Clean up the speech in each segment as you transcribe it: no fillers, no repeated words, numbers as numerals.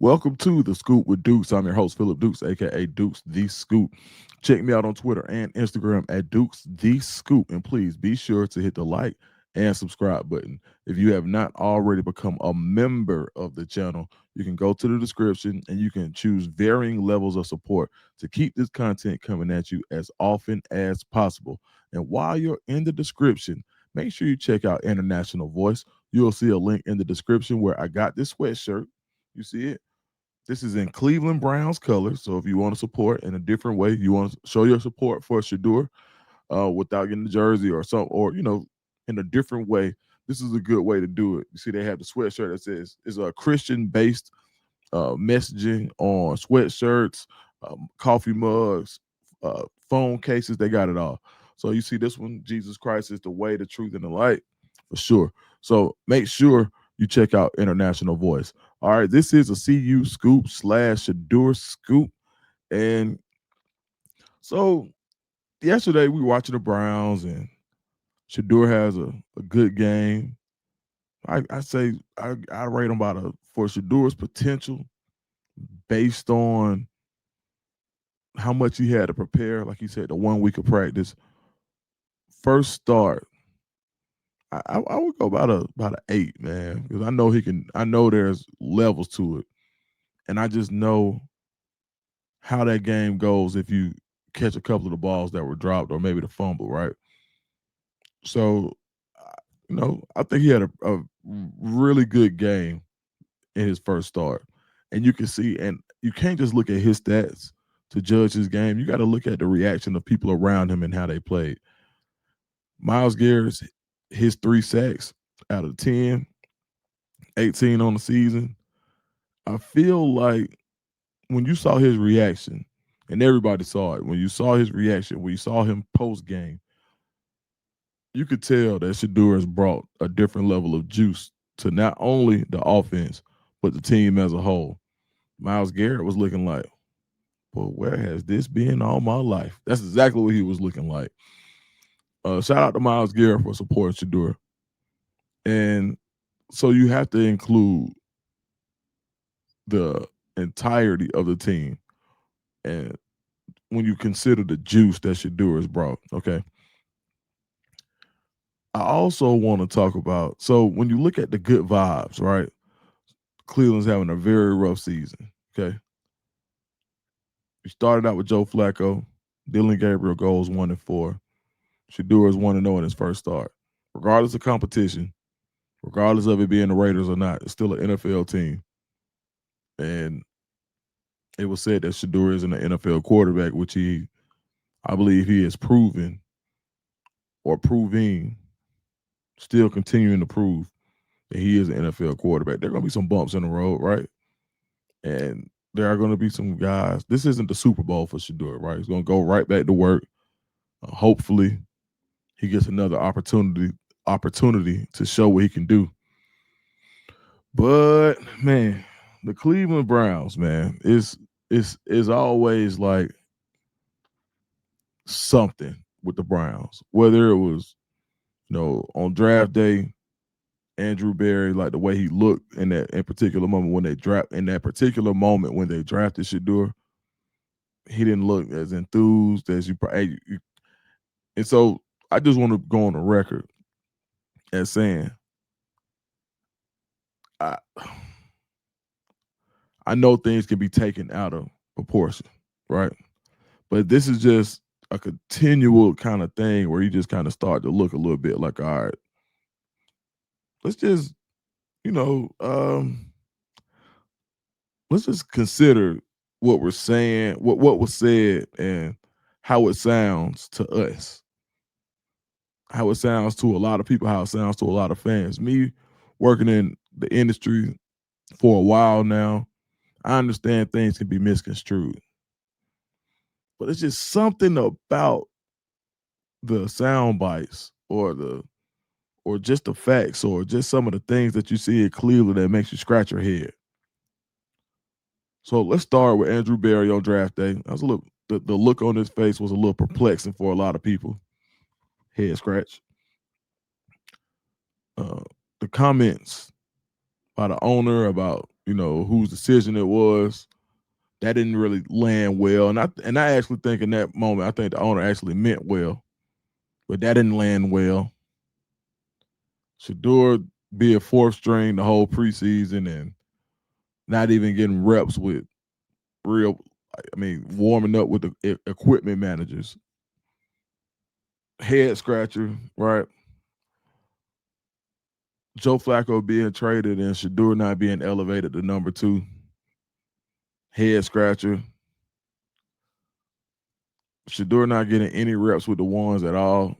Welcome to the Scoop with Dukes. I'm your host, Philip Dukes, aka Dukes the Scoop. Check me out on Twitter and Instagram at Dukes the Scoop. And please be sure to hit the like and subscribe button. If you have not already become a member of the channel, you can go to the description and you can choose varying levels of support to keep this content coming at you as often as possible. And while you're in the description, make sure you check out International Voice. You'll see a link in the description where I got this sweatshirt. You see it? This is in Cleveland Browns colors. So if you want to support in a different way, you want to show your support for Shadur without getting the jersey or something, or in a different way. This is a good way to do it. You see, they have the sweatshirt that says is a Christian-based messaging on sweatshirts, coffee mugs, phone cases. They got it all. So you see this one, Jesus Christ is the way, the truth, and the light, for sure. So make sure you check out International Voice. All right, this is a CU Scoop / Shedeur Scoop. And so yesterday we were watching the Browns, and Shadur has a good game. I say I rate him for Shadur's potential based on how much he had to prepare. Like he said, the 1 week of practice. First start, I would go about an 8, man, because I know he can. I know there's levels to it, and I just know how that game goes if you catch a couple of the balls that were dropped or maybe the fumble, right? So, I think he had a really good game in his first start. And you can see, and you can't just look at his stats to judge his game. You got to look at the reaction of people around him and how they played. Myles Garrett's his 3 sacks out of 10, 18 on the season. I feel like when you saw his reaction, and everybody saw it, when you saw his reaction, when you saw him post game, you could tell that Shadur has brought a different level of juice to not only the offense, but the team as a whole. Myles Garrett was looking like, well, where has this been all my life? That's exactly what he was looking like. Shout out to Myles Garrett for supporting Shadur. And so you have to include the entirety of the team. And when you consider the juice that Shadur has brought, okay. I also want to talk about, so when you look at the good vibes, right? Cleveland's having a very rough season, okay? You started out with Joe Flacco. Dylan Gabriel goes 1-4. Shadur is 1-0 in his first start. Regardless of competition, regardless of it being the Raiders or not, it's still an NFL team. And it was said that Shadur isn't an NFL quarterback, which I believe he has proven or proving, still continuing to prove that he is an NFL quarterback. There are going to be some bumps in the road, right? And there are going to be some guys. This isn't the Super Bowl for Shadur, right? He's going to go right back to work. Hopefully, he gets another opportunity to show what he can do. But man, the Cleveland Browns, man, is always like something with the Browns. Whether it was, on draft day, Andrew Berry, like the way he looked in particular moment when they drafted Shadur, he didn't look as enthused as you. And so I just want to go on the record as saying, I I know things can be taken out of proportion, right? But this is just a continual kind of thing where you just kind of start to look a little bit like, all right, let's just, you know, um, let's just consider what we're saying, what was said, and how it sounds to us, how it sounds to a lot of people, how it sounds to a lot of fans. Me working in the industry for a while now, I understand things can be misconstrued, but it's just something about the sound bites or just the facts or just some of the things that you see in Cleveland that makes you scratch your head. So let's start with Andrew Berry on draft day. I was a little the look on his face was a little perplexing for a lot of people. Head scratch. Uh, the comments by the owner about whose decision it was. That didn't really land well. And I actually think in that moment, I think the owner actually meant well, but that didn't land well. Shadur be a fourth string the whole preseason and not even getting reps with warming up with the equipment managers. Head scratcher, right? Joe Flacco being traded and Shadur not being elevated to number 2. Head scratcher. Shadur not getting any reps with the ones at all.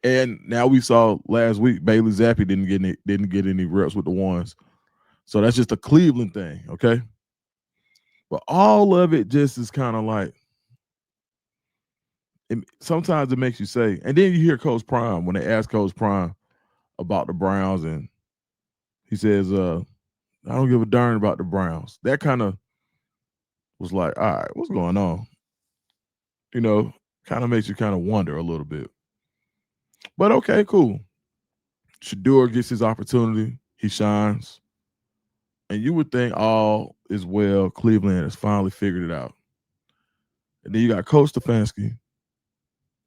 And now we saw last week Bailey Zappi didn't get any reps with the ones. So that's just a Cleveland thing, okay? But all of it just is kind of like sometimes it makes you say, and then you hear Coach Prime when they ask Coach Prime about the Browns, and he says, I don't give a darn about the Browns. That kind of was like, all right, what's going on? Kind of makes you kind of wonder a little bit. But okay, cool. Shadur gets his opportunity. He shines. And you would think all is well. Cleveland has finally figured it out. And then you got Coach Stefanski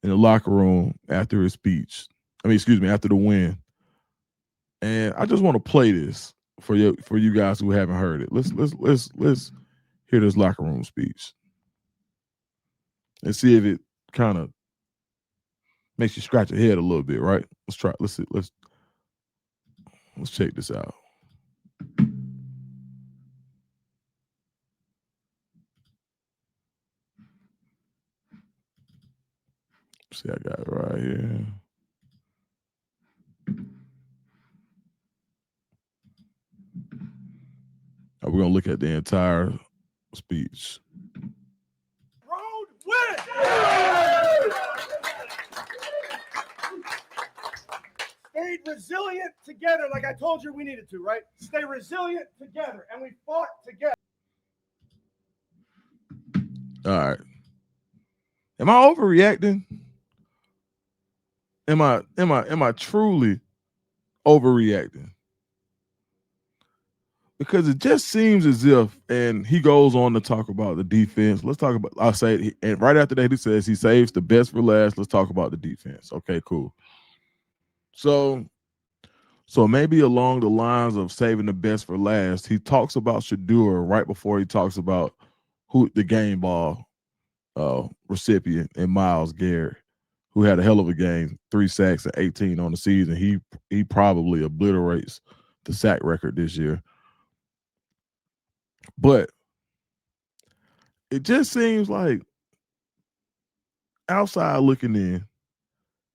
in the locker room after his speech. After the win. And I just want to play this for you guys who haven't heard it. Let's hear this locker room speech and see if it kind of makes you scratch your head a little bit, right? Let's try. Let's see. Let's check this out. See, I got it right here. We're gonna look at the entire speech. Road win! Stayed resilient together like I told you we needed to, right? Stay resilient together, and we fought together. All right. Am I overreacting? Am I truly overreacting? Because it just seems as if, and he goes on to talk about the defense. Let's talk about, and right after that, he says he saves the best for last. Let's talk about the defense. Okay, cool. So maybe along the lines of saving the best for last, he talks about Shadur right before he talks about who the game ball recipient and Myles Garrett, who had a hell of a game, 3 sacks and 18 on the season. He probably obliterates the sack record this year. But it just seems like outside looking in,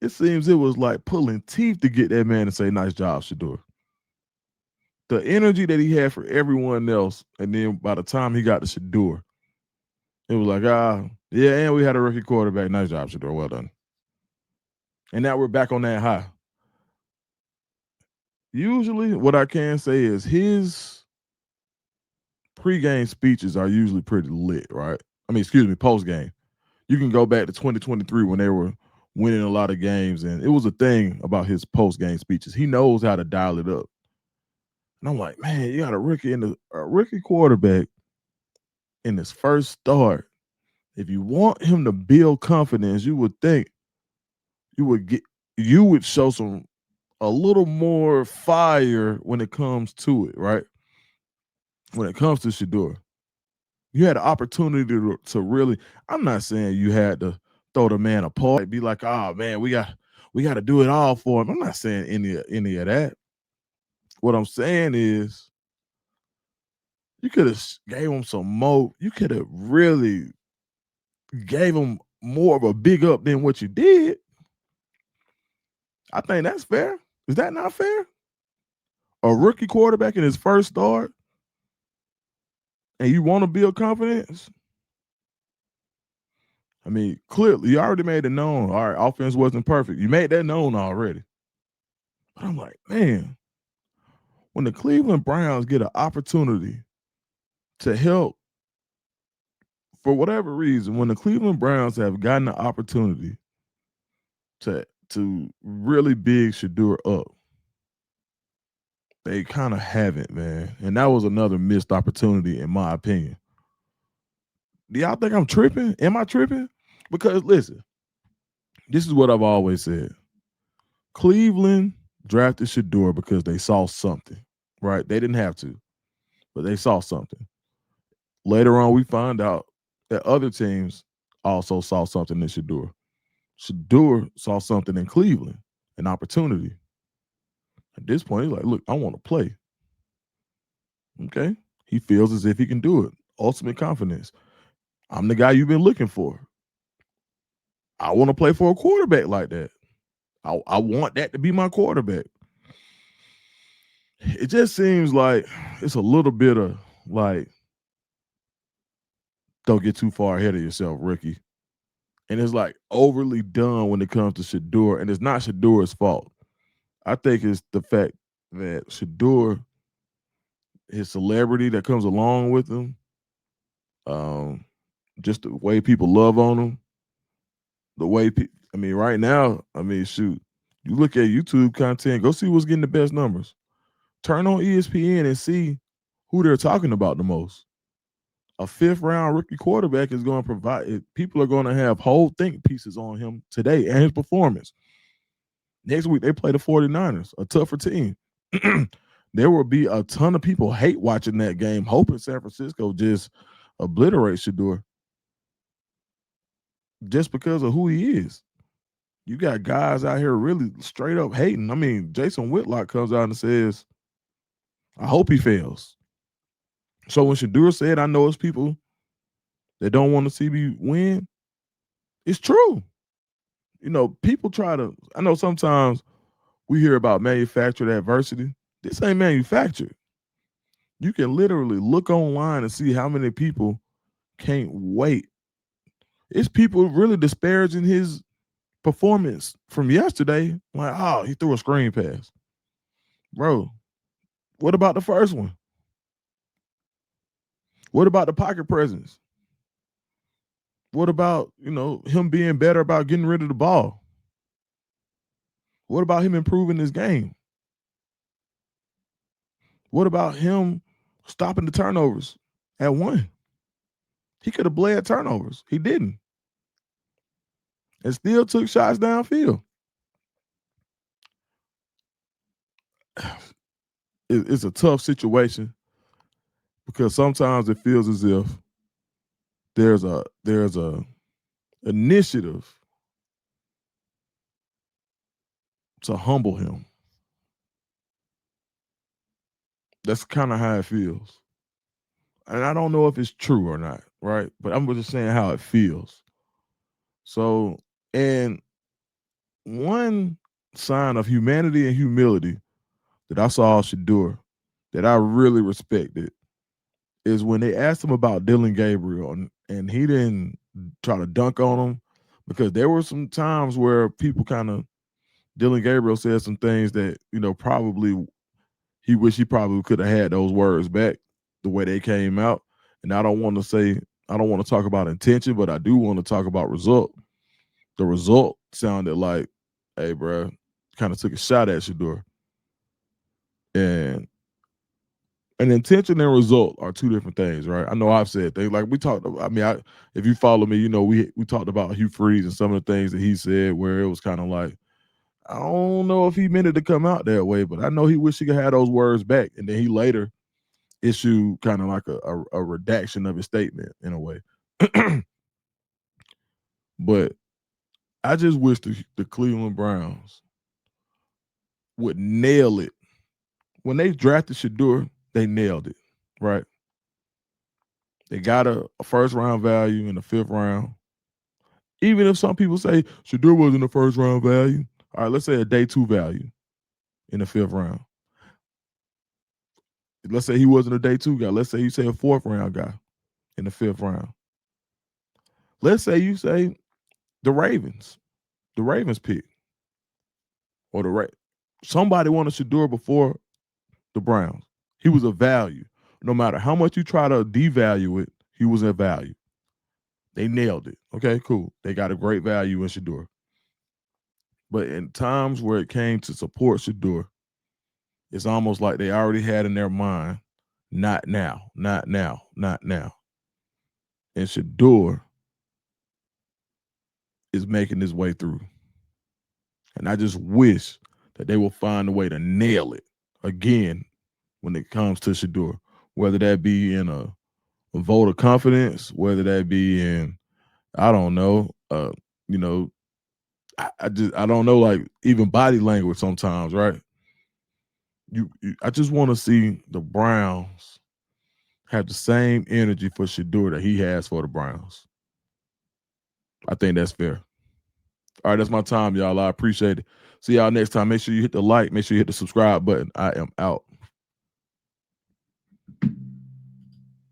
it seems it was like pulling teeth to get that man to say, nice job, Shadur. The energy that he had for everyone else, and then by the time he got to Shadur, it was like, yeah, and we had a rookie quarterback. Nice job, Shadur. Well done. And now we're back on that high. Usually, what I can say is his pregame speeches are usually pretty lit, right? Postgame. You can go back to 2023 when they were winning a lot of games, and it was a thing about his postgame speeches. He knows how to dial it up. And I'm like, man, you got a rookie quarterback in his first start. If you want him to build confidence, you would think you would show a little more fire when it comes to it, right? When it comes to Shadur. You had an opportunity to really, I'm not saying you had to throw the man apart, be like, oh man, we got to do it all for him. I'm not saying any of that. What I'm saying is you could have gave him some more. You could have really gave him more of a big up than what you did. I think that's fair. Is that not fair? A rookie quarterback in his first start, and you want to build confidence? I mean, clearly, you already made it known. All right, offense wasn't perfect. You made that known already. But I'm like, man, when the Cleveland Browns get an opportunity to help, for whatever reason, when the Cleveland Browns have gotten the opportunity to really big Shadur up, They kind of haven't, man. And that was another missed opportunity, in my opinion. Do y'all think I'm tripping? Am I tripping? Because listen, this is what I've always said. Cleveland drafted Shedeur because they saw something, right? They didn't have to, but they saw something. Later on, we find out that other teams also saw something in Shadur. Shadur saw something in Cleveland, an opportunity. At this point, he's like, look, I want to play. Okay. He feels as if he can do it. Ultimate confidence. I'm the guy you've been looking for. I want to play for a quarterback like that. I want that to be my quarterback. It just seems like it's a little bit of like, don't get too far ahead of yourself, Ricky. And it's like overly done when it comes to Shadur, and it's not Shadur's fault. I think it's the fact that Shadur, his celebrity that comes along with him, um, just the way people love on him, the way I mean, right now, I mean, shoot, you look at YouTube content, go see what's getting the best numbers. Turn on ESPN and see who they're talking about the most. A fifth round rookie quarterback is going to provide. People are going to have whole think pieces on him today and his performance. Next week they play the 49ers, a tougher team. There will be a ton of people hate watching that game, hoping San Francisco just obliterates Shedeur just because of who he is. You got guys out here really straight up hating. I mean, Jason Whitlock comes out and says, I hope he fails. So when Shadur said, I know it's people that don't want to see me win, it's true. You know, people try to, I know sometimes we hear about manufactured adversity. This ain't manufactured. You can literally look online and see how many people can't wait. It's people really disparaging his performance from yesterday. Like, oh, he threw a screen pass. Bro, what about the first one? What about the pocket presence? What about, him being better about getting rid of the ball? What about him improving his game? What about him stopping the turnovers at one? He could have bled turnovers. He didn't. And still took shots downfield. It's a tough situation because sometimes it feels as if there's a initiative to humble him. That's kind of how it feels. And I don't know if it's true or not, right? But I'm just saying how it feels. So, and one sign of humanity and humility that I saw Shadur that I really respected is when they asked him about Dylan Gabriel and he didn't try to dunk on him because there were some times where people kind of Dylan Gabriel said some things that, probably he wish he probably could have had those words back the way they came out. And I don't want to talk about intention, but I do want to talk about result. The result sounded like, hey, bro, kind of took a shot at Shadur. And an intention and result are two different things, right? I know I've said things like we talked about, if you follow me, we talked about Hugh Freeze and some of the things that he said where it was kind of like, I don't know if he meant it to come out that way, but I know he wished he could have those words back. And then he later issued kind of like a redaction of his statement in a way. But I just wish the Cleveland Browns would nail it. When they drafted Shadur, they nailed it, right? They got a first round value in the fifth round. Even if some people say Shadur wasn't a first round value, all right, let's say a day two value in the fifth round. Let's say he wasn't a day two guy. Let's say you say a fourth round guy in the fifth round. Let's say you say the Ravens pick, or somebody wanted Shadur before the Browns. He was a value. No matter how much you try to devalue it, he was a value. They nailed it. Okay, cool. They got a great value in Shadur. But in times where it came to support Shadur, it's almost like they already had in their mind, not now, not now, not now. And Shadur is making his way through. And I just wish that they will find a way to nail it again when it comes to Shadur, whether that be in a vote of confidence, whether that be in, I don't know, you know, I don't know, like even body language sometimes, right? I just want to see the Browns have the same energy for Shadur that he has for the Browns. I think that's fair. All right, that's my time, y'all. I appreciate it. See y'all next time. Make sure you hit the like. Make sure you hit the subscribe button. I am out.